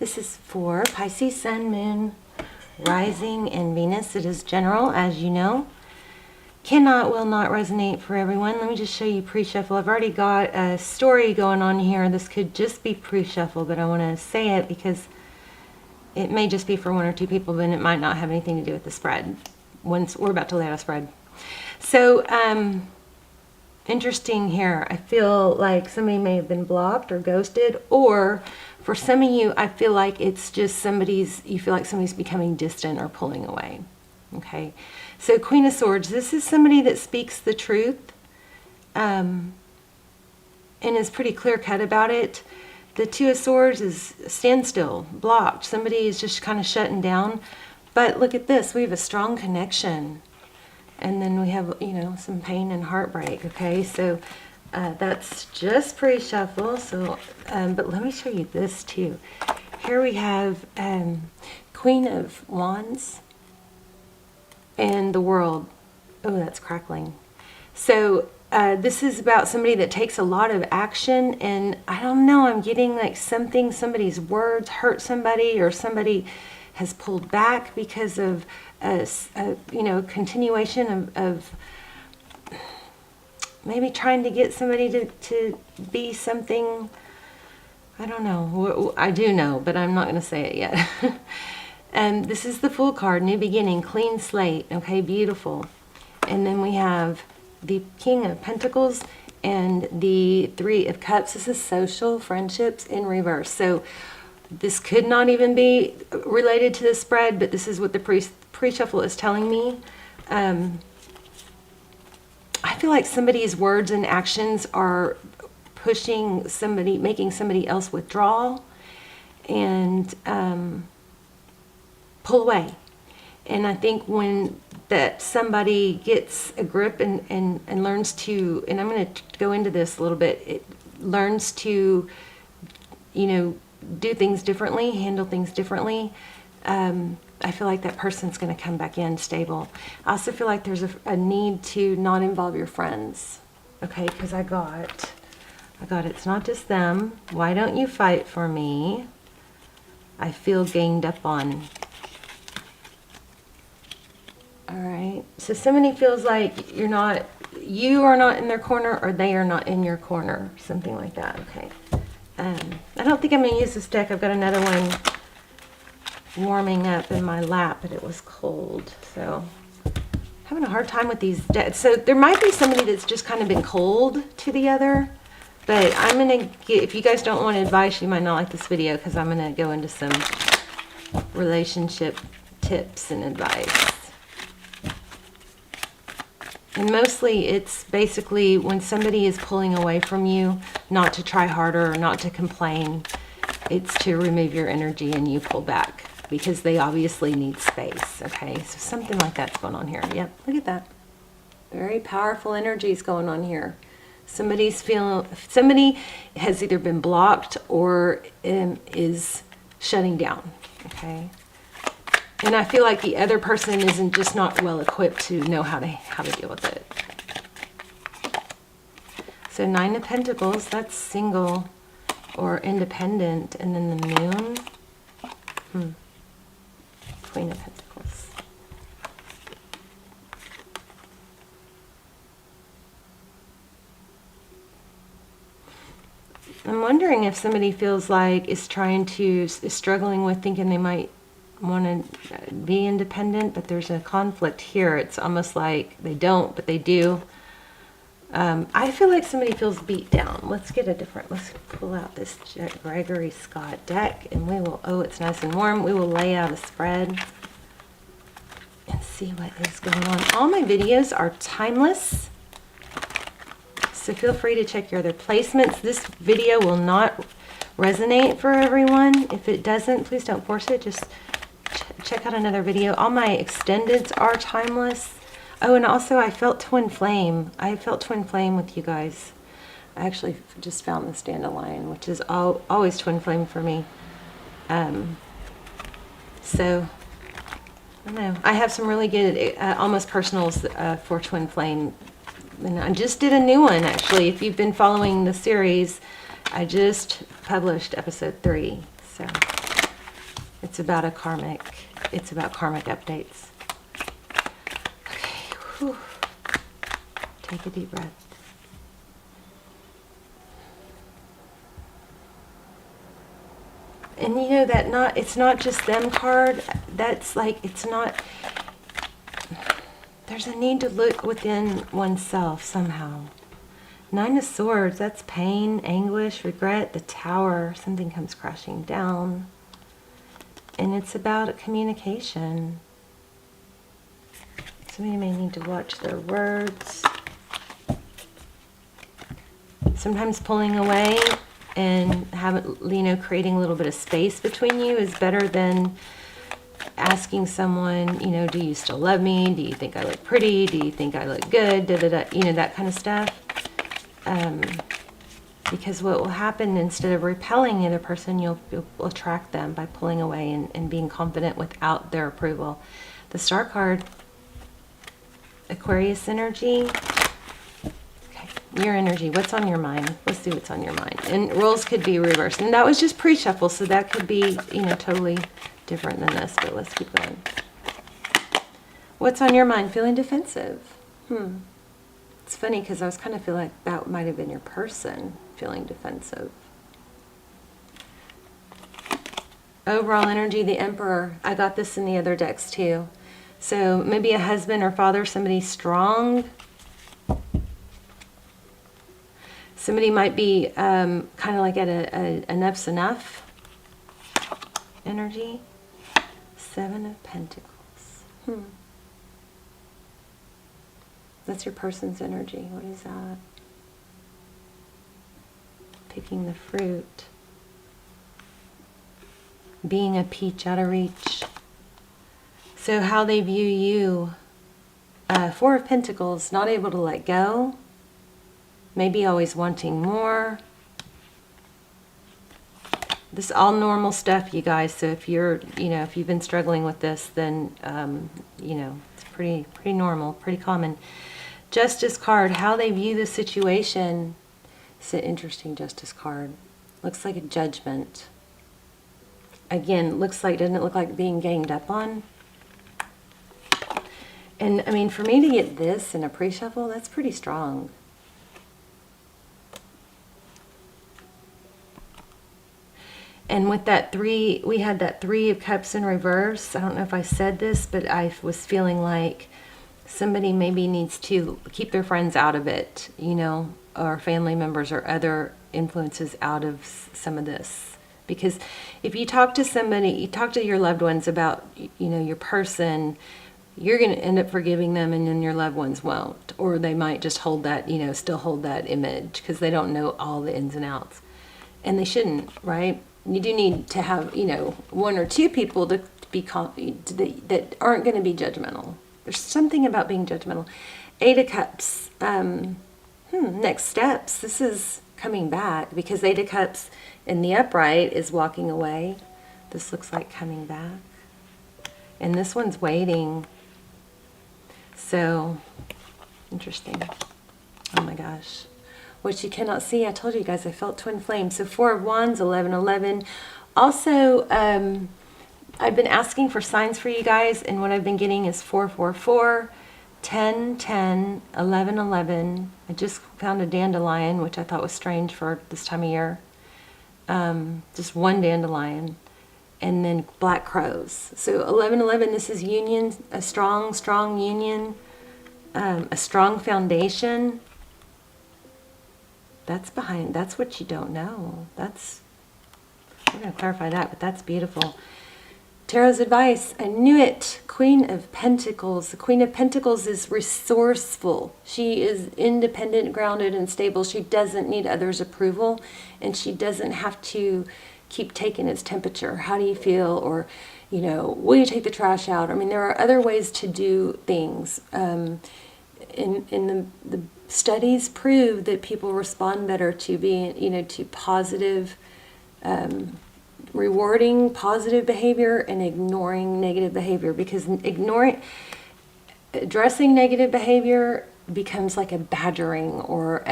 This is for Pisces, Sun, Moon, Rising, and Venus. It is general, as you know. Cannot, will not resonate for everyone. Let me just show you pre-shuffle. I've already got a story going on here. This could just be pre-shuffle, but I want to say it because it may just be for one or two people, but it might not have anything to do with the spread. Once we're about to lay out a spread. So, interesting here. I feel like somebody may have been blocked or ghosted, or for some of you, I feel like it's just you feel like somebody's becoming distant or pulling away. Okay. So Queen of Swords, this is somebody that speaks the truth, and is pretty clear cut about it. The Two of Swords is standstill, blocked. Somebody is just kind of shutting down. But look at this. We have a strong connection. And then we have, you know, some pain and heartbreak. Okay, so that's just pre-shuffle. So, but let me show you this too. Here we have Queen of Wands and the World. Oh, that's crackling. So this is about somebody that takes a lot of action, and I don't know, I'm getting like somebody's words hurt somebody, or somebody has pulled back because of you know, continuation of maybe trying to get somebody to be something. I don't know. I do know, but I'm not going to say it yet. And this is the Fool card, new beginning, clean slate. Okay, beautiful. And then we have the King of Pentacles and the Three of Cups. This is social friendships in reverse. So this could not even be related to the spread, but this is what the pre-shuffle is telling me. I feel like somebody's words and actions are pushing somebody, making somebody else withdraw and pull away. And I think when that somebody gets a grip and learns to, and I'm going to go into this a little bit, it learns to, you know, do things differently, handle things differently, I feel like that person's going to come back in stable. I also feel like there's a need to not involve your friends, okay? Because I got it's not just them. Why don't you fight for me? I feel ganged up on. All right. So somebody feels like you are not in their corner, or they are not in your corner, something like that. Okay. I don't think I'm going to use this deck. I've got another one warming up in my lap, but it was cold. So having a hard time with these decks. So there might be somebody that's just kind of been cold to the other, but I'm going to get, if you guys don't want advice, you might not like this video, because I'm going to go into some relationship tips and advice. And mostly it's basically when somebody is pulling away from you, not to try harder or not to complain. It's to remove your energy and you pull back, because they obviously need space. Okay, so something like that's going on here. Yep, look at that. Very powerful energies going on here. Somebody has either been blocked or is shutting down. Okay. And I feel like the other person isn't just not well equipped to know how to deal with it. So Nine of Pentacles, that's single or independent. And then the Moon. Queen of Pentacles. I'm wondering if somebody feels like is struggling with thinking they might want to be independent, but there's a conflict here. It's almost like they don't, but they do. I feel like somebody feels beat down. Let's pull out this Gregory Scott deck, and we will, oh, it's nice and warm. We will lay out a spread and see what is going on. All my videos are timeless, so feel free to check your other placements. This video will not resonate for everyone. If it doesn't, please don't force it. Just check out another video. All my extendeds are timeless. Oh, and also I felt twin flame. I felt twin flame with you guys. I actually just found this dandelion, which is always twin flame for me. So I don't know. I have some really good almost personals for twin flame. And I just did a new one, actually. If you've been following the series, I just published episode 3. So It's about karmic updates. Okay, whew. Take a deep breath. And you know that it's not just them card. That's like, it's not, there's a need to look within oneself somehow. Nine of Swords, that's pain, anguish, regret, the Tower, something comes crashing down. And it's about communication. Somebody may need to watch their words. Sometimes pulling away and creating a little bit of space between you is better than asking someone, do you still love me? Do you think I look pretty? Do you think I look good? That kind of stuff. Because what will happen, instead of repelling the other person, you'll attract them by pulling away and being confident without their approval. The Star card, Aquarius energy. Okay, your energy, what's on your mind? Let's see what's on your mind. And roles could be reversed. And that was just pre-shuffle, so that could be, totally different than this, but let's keep going. What's on your mind? Feeling defensive. It's funny because I was kind of feeling like that might have been your person, feeling defensive. Overall energy, the Emperor. I got this in the other decks too. So maybe a husband or father, somebody strong. Somebody might be kind of like at a enough's enough energy. Seven of Pentacles. That's your person's energy. What is that? Picking the fruit. Being a peach out of reach. So how they view you. Four of Pentacles, not able to let go. Maybe always wanting more. This is all normal stuff, you guys. So if you're, if you've been struggling with this, then, it's pretty normal, pretty common. Justice card, how they view the situation. It's an interesting Justice card. Looks like a judgment. Again, doesn't it look like being ganged up on? And I mean, for me to get this in a pre-shuffle, that's pretty strong. And with that three, we had that Three of Cups in reverse. I don't know if I said this, but I was feeling like somebody maybe needs to keep their friends out of it, or family members or other influences out of some of this. Because if you talk to somebody, you talk to your loved ones about, your person, you're going to end up forgiving them, and then your loved ones won't. Or they might just hold that, still hold that image because they don't know all the ins and outs. And they shouldn't, right? You do need to have, one or two people to be that aren't going to be judgmental. There's something about being judgmental. Eight of Cups. Next steps. This is coming back because Eight of Cups in the upright is walking away. This looks like coming back. And this one's waiting. So, interesting. Oh my gosh. What you cannot see, I told you guys, I felt twin flames. So Four of Wands, 1111. Also, I've been asking for signs for you guys, and what I've been getting is 444, 10, 10, 11, 11. I just found a dandelion, which I thought was strange for this time of year. Just one dandelion. And then black crows. So 1111, this is union, a strong, strong union, a strong foundation. That's what you don't know. We're going to clarify that, but that's beautiful. Tarot's advice, I knew it. Queen of Pentacles. The Queen of Pentacles is resourceful. She is independent, grounded, and stable. She doesn't need others' approval, and she doesn't have to keep taking its temperature. How do you feel? Or, will you take the trash out? I mean, there are other ways to do things. In the studies prove that people respond better to being, to positive, rewarding positive behavior and ignoring negative behavior, because addressing negative behavior becomes like a badgering or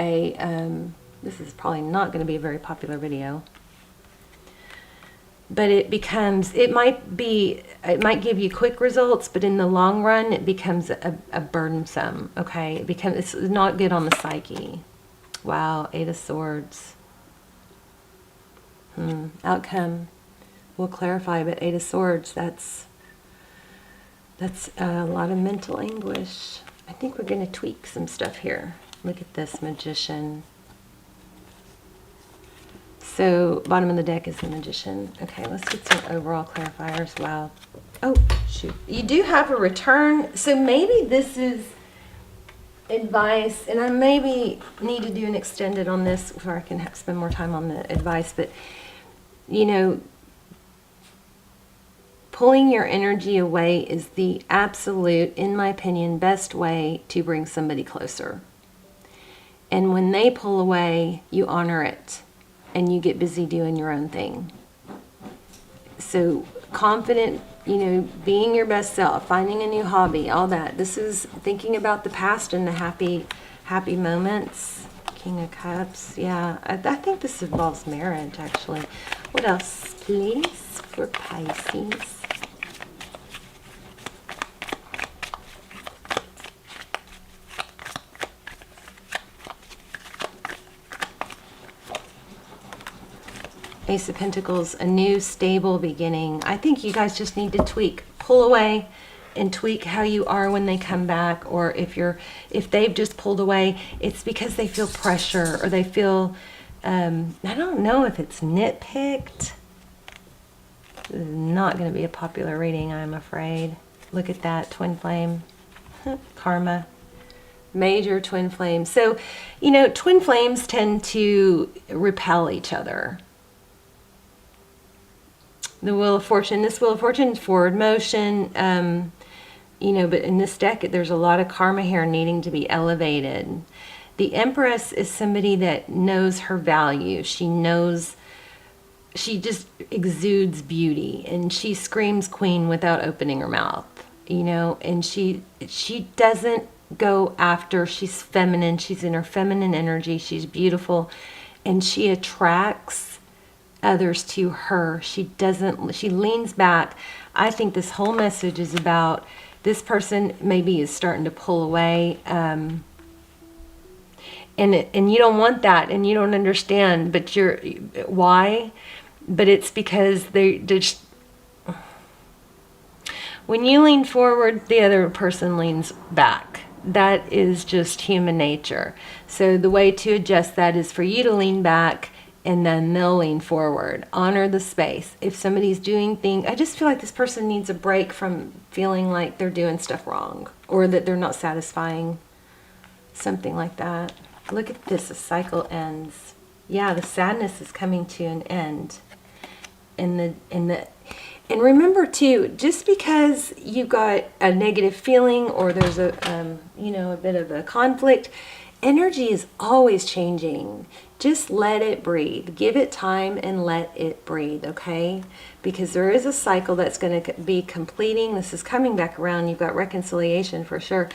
this is probably not going to be a very popular video. but it might give you quick results, but in the long run, it becomes a burdensome, okay? It's not good on the psyche. Wow, Eight of Swords. Outcome. We'll clarify, but Eight of Swords, that's a lot of mental anguish. I think we're going to tweak some stuff here. Look at this, Magician. So, bottom of the deck is the Magician. Okay, let's get some overall clarifiers. Wow. Oh, shoot. You do have a return. So maybe this is advice, and I maybe need to do an extended on this before I can spend more time on the advice. But, you know, pulling your energy away is the absolute, in my opinion, best way to bring somebody closer. And when they pull away, you honor it. And you get busy doing your own thing. So confident, you know, being your best self, finding a new hobby, all that. This is thinking about the past and the happy moments. King of Cups. Yeah, I think this involves marriage, actually. What else, please, for Pisces? Ace of Pentacles, a new stable beginning. I think you guys just need to tweak, pull away and tweak how you are when they come back. Or if they've just pulled away, it's because they feel pressure, or they feel, I don't know if it's nitpicked. This is not going to be a popular reading, I'm afraid. Look at that, twin flame. Karma. Major twin flame. So, you know, twin flames tend to repel each other. The Wheel of Fortune. This Wheel of Fortune is forward motion, you know, but in this deck, there's a lot of karma here needing to be elevated. The Empress is somebody that knows her value. She just exudes beauty, and she screams queen without opening her mouth, you know, and she doesn't go after, she's feminine, she's in her feminine energy, she's beautiful, and she attracts others to her. She leans back. I think this whole message is about this person maybe is starting to pull away, and you don't want that, and you don't understand, but why? But it's because they just, when you lean forward, the other person leans back. That is just human nature. So the way to adjust that is for you to lean back, and then they'll lean forward. Honor the space. If somebody's doing things, I just feel like this person needs a break from feeling like they're doing stuff wrong, or that they're not satisfying. Something like that. Look at this, a cycle ends. Yeah, the sadness is coming to an end. And remember too, just because you've got a negative feeling, or there's a bit of a conflict, energy is always changing. Just let it breathe. Give it time and let it breathe, okay? Because there is a cycle that's going to be completing. This is coming back around. You've got reconciliation for sure.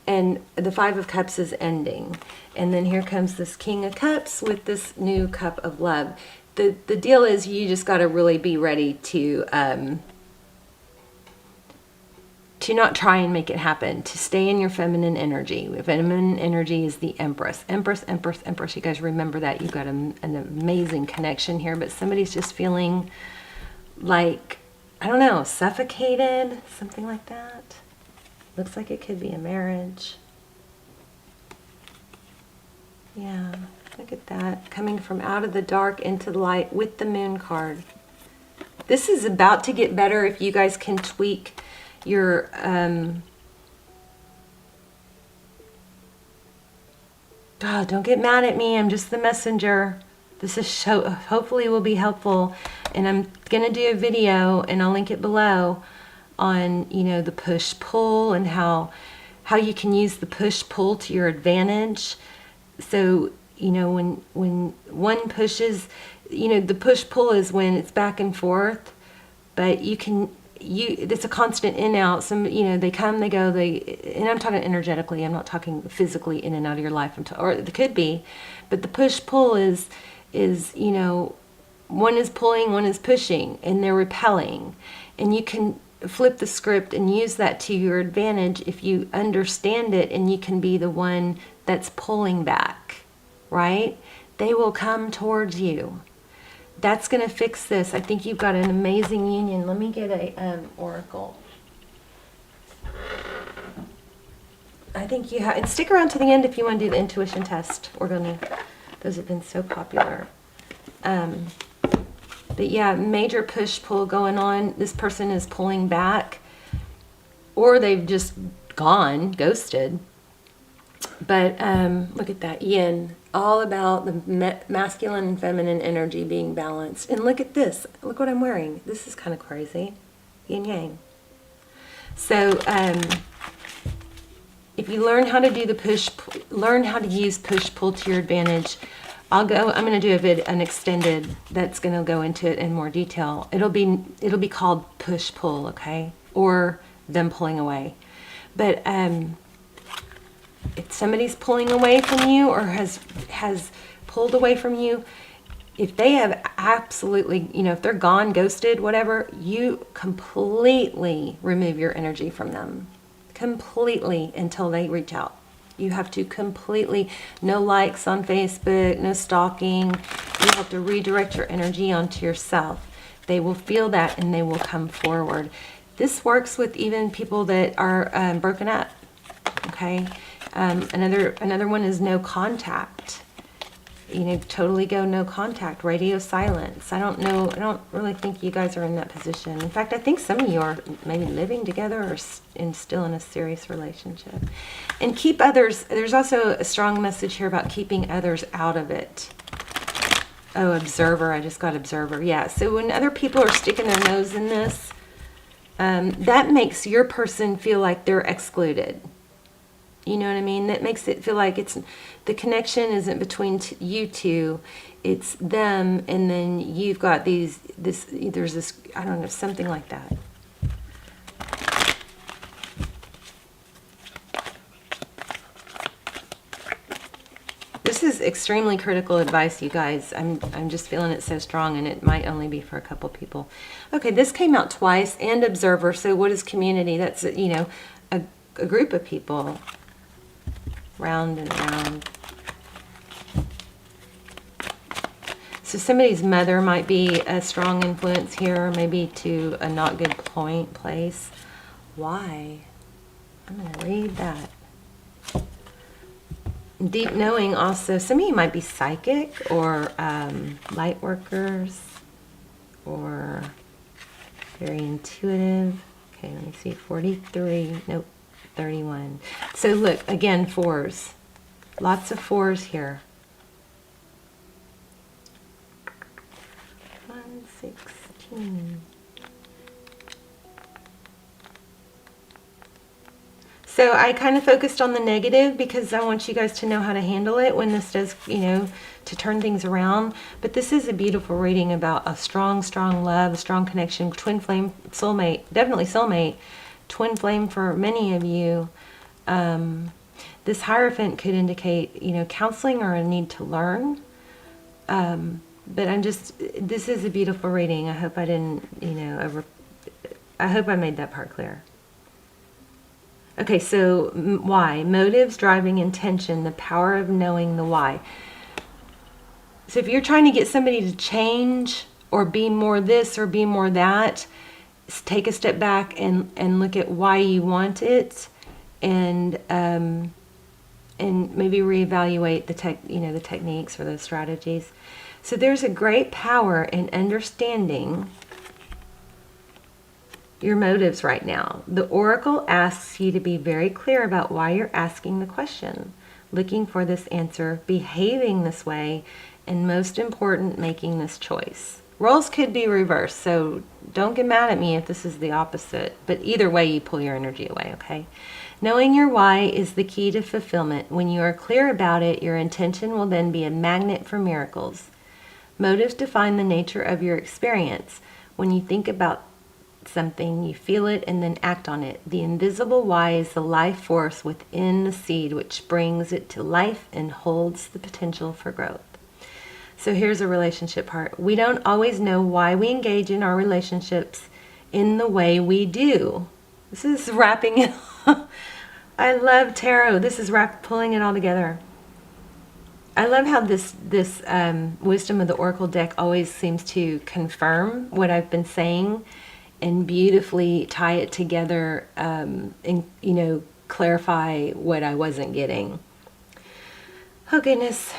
And the Five of Cups is ending. And then here comes this King of Cups with this new cup of love. The deal is, you just got to really be ready to not try and make it happen, to stay in your feminine energy. Feminine energy is the Empress. Empress, Empress, Empress. You guys remember that. You've got an amazing connection here, but somebody's just feeling like, I don't know, suffocated, something like that. Looks like it could be a marriage. Yeah, look at that. Coming from out of the dark into the light with the Moon card. This is about to get better if you guys can tweak your don't get mad at me, I'm just the messenger. This is hopefully will be helpful, and I'm gonna do a video, and I'll link it below, on, you know, the push-pull and how you can use the push-pull to your advantage. So, you know, when one pushes, you know, the push-pull is when it's back and forth, but it's a constant in out. Some, you know, they come, they go, and I'm talking energetically, I'm not talking physically in and out of your life, or it could be, but the push-pull is, you know, one is pulling, one is pushing, and they're repelling. And you can flip the script and use that to your advantage if you understand it, and you can be the one that's pulling back, right? They will come towards you. That's going to fix this. I think you've got an amazing union. Let me get a oracle. I think you have, and stick around to the end if you want to do the intuition test. Those have been so popular. But yeah, major push-pull going on. This person is pulling back, or they've just gone, ghosted. But look at that, yin, all about the masculine and feminine energy being balanced. And look at this. Look what I'm wearing. This is kind of crazy. Yin yang. So if you learn how to do the learn how to use push-pull to your advantage, I'm going to do an extended that's going to go into it in more detail. It'll be called push-pull, okay? Or them pulling away. But if somebody's pulling away from you or has pulled away from you, if they have absolutely, if they're gone, ghosted, whatever, you completely remove your energy from them. Completely, until they reach out. You have to completely, no likes on Facebook, no stalking. You have to redirect your energy onto yourself. They will feel that and they will come forward. This works with even people that are broken up, okay? Another one is no contact. Totally go no contact, radio silence. I don't really think you guys are in that position. In fact, I think some of you are maybe living together or still in a serious relationship. And keep others, there's also a strong message here about keeping others out of it. Oh, observer, I just got observer. Yeah, so when other people are sticking their nose in this, that makes your person feel like they're excluded. You know what I mean? That makes it feel like the connection isn't between you two, it's them, and then you've got there's this, I don't know, something like that. This is extremely critical advice, you guys. I'm just feeling it so strong, and it might only be for a couple people. Okay, this came out twice, and observer. So what is community? That's, a group of people. Round and round. So somebody's mother might be a strong influence here, maybe to a not good place. Why? I'm going to read that. Deep knowing also. Some of you might be psychic or light workers or very intuitive. Okay, let me see. 43. Nope. 31. So look, again, fours. Lots of fours here. 116. So I kind of focused on the negative because I want you guys to know how to handle it when this does, to turn things around. But this is a beautiful reading about a strong, strong love, a strong connection, twin flame, soulmate, definitely soulmate. Twin flame for many of you. This Hierophant could indicate, counseling or a need to learn. But this is a beautiful reading. I hope I didn't, I hope I made that part clear. Okay, so why? Motives, driving intention, the power of knowing the why. So if you're trying to get somebody to change or be more this or be more that, take a step back and look at why you want it, and maybe reevaluate the techniques or the strategies. So there's a great power in understanding your motives right now. The oracle asks you to be very clear about why you're asking the question, looking for this answer, behaving this way, and most important, making this choice. Roles could be reversed, so don't get mad at me if this is the opposite. But either way, you pull your energy away, okay? Knowing your why is the key to fulfillment. When you are clear about it, your intention will then be a magnet for miracles. Motives define the nature of your experience. When you think about something, you feel it and then act on it. The invisible why is the life force within the seed, which brings it to life and holds the potential for growth. So here's a relationship part. We don't always know why we engage in our relationships in the way we do. This is wrapping it. I love tarot. This is pulling it all together. I love how this Wisdom of the Oracle deck always seems to confirm what I've been saying and beautifully tie it together, and clarify what I wasn't getting. Oh goodness.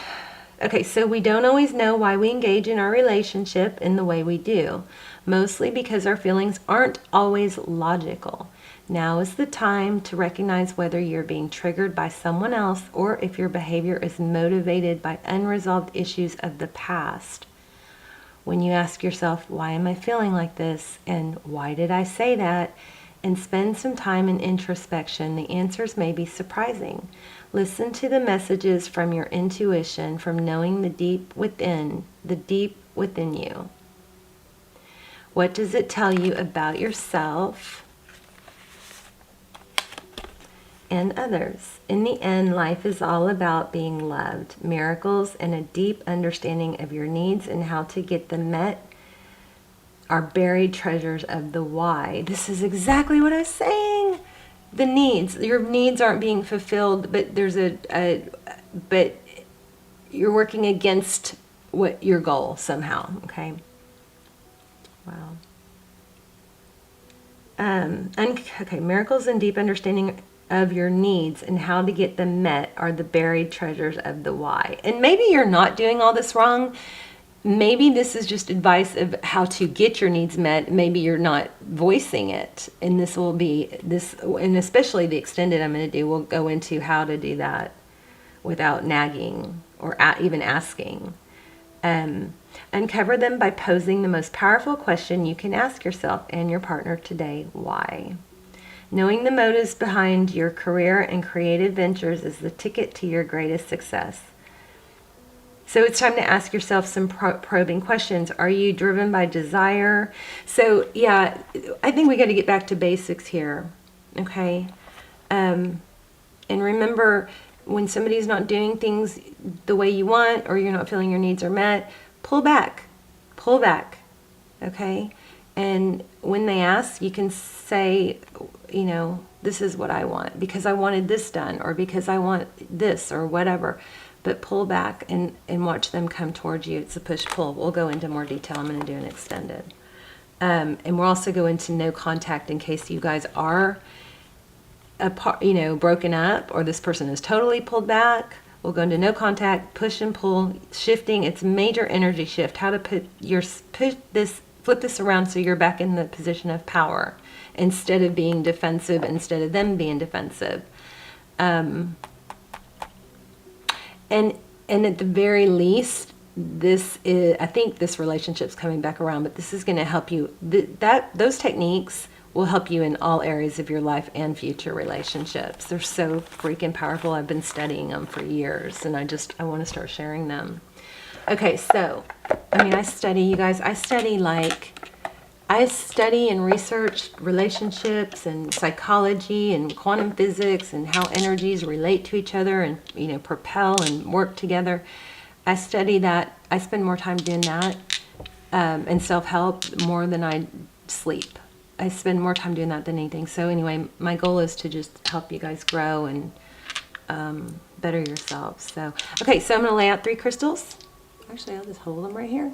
Okay, so we don't always know why we engage in our relationship in the way we do, mostly because our feelings aren't always logical. Now is the time to recognize whether you're being triggered by someone else or if your behavior is motivated by unresolved issues of the past. When you ask yourself, why am I feeling like this? And why did I say that? And spend some time in introspection, the answers may be surprising. Listen to the messages from your intuition, from knowing the deep within you. What does it tell you about yourself and others? In the end, life is all about being loved. Miracles and a deep understanding of your needs and how to get them met are buried treasures of the why. This is exactly what I was saying. The needs. Your needs aren't being fulfilled, but but you're working against what your goal somehow. Okay. Wow. Okay. Miracles and deep understanding of your needs and how to get them met are the buried treasures of the why. And maybe you're not doing all this wrong. Maybe this is just advice of how to get your needs met. Maybe you're not voicing it. And this will be this, and especially the extended I'm going to do, we'll go into how to do that without nagging or even asking. Uncover them by posing the most powerful question you can ask yourself and your partner today: why? Knowing the motives behind your career and creative ventures is the ticket to your greatest success. So it's time to ask yourself some probing questions. Are you driven by desire? So yeah, I think we got to get back to basics here. Okay. And remember, when somebody's not doing things the way you want, or you're not feeling your needs are met, pull back. Pull back. Okay. And when they ask, you can say, this is what I want because I wanted this done, or because I want this, or whatever. But pull back and watch them come towards you. It's a push-pull. We'll go into more detail. I'm going to do an extended. And we'll also go into no contact in case you guys are apart, broken up, or this person is totally pulled back. We'll go into no contact, push and pull, shifting. It's major energy shift. How to flip this around so you're back in the position of power instead of being defensive, instead of them being defensive. And at the very least, I think this relationship's coming back around, but this is going to help you. Those techniques will help you in all areas of your life and future relationships. They're so freaking powerful. I've been studying them for years, and I want to start sharing them. Okay, so, I study, you guys. I study and research relationships and psychology and quantum physics and how energies relate to each other and, propel and work together. I study that. I spend more time doing that and self-help more than I sleep. I spend more time doing that than anything. So anyway, my goal is to just help you guys grow and better yourselves. So, okay, so I'm going to lay out 3 crystals. Actually, I'll just hold them right here.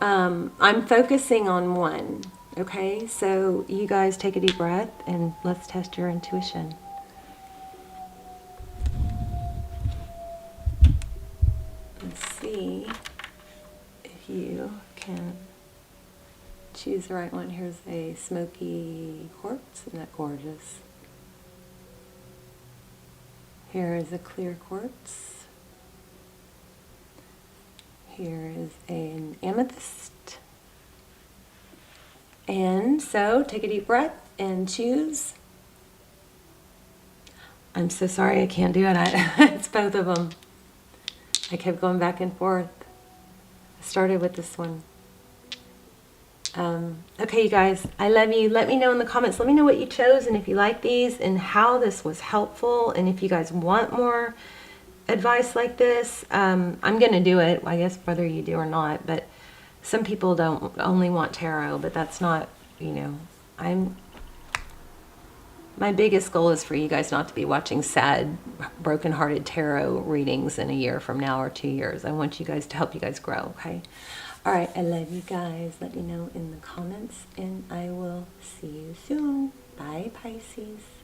I'm focusing on one, okay? So you guys take a deep breath and let's test your intuition. Let's see if you can choose the right one. Here's a smoky quartz. Isn't that gorgeous? Here is a clear quartz. Here is an amethyst. And so take a deep breath and choose. I'm so sorry I can't do it. It's both of them. I kept going back and forth. I started with this one. Okay, you guys, I love you. Let me know in the comments. Let me know what you chose and if you like these and how this was helpful, and if you guys want more advice like this. I'm going to do it, I guess, whether you do or not, but some people don't only want tarot, but that's not, you know, my biggest goal is for you guys not to be watching sad, broken-hearted tarot readings in a year from now or 2 years. I want you guys to help you guys grow, okay? All right, I love you guys. Let me know in the comments, and I will see you soon. Bye, Pisces.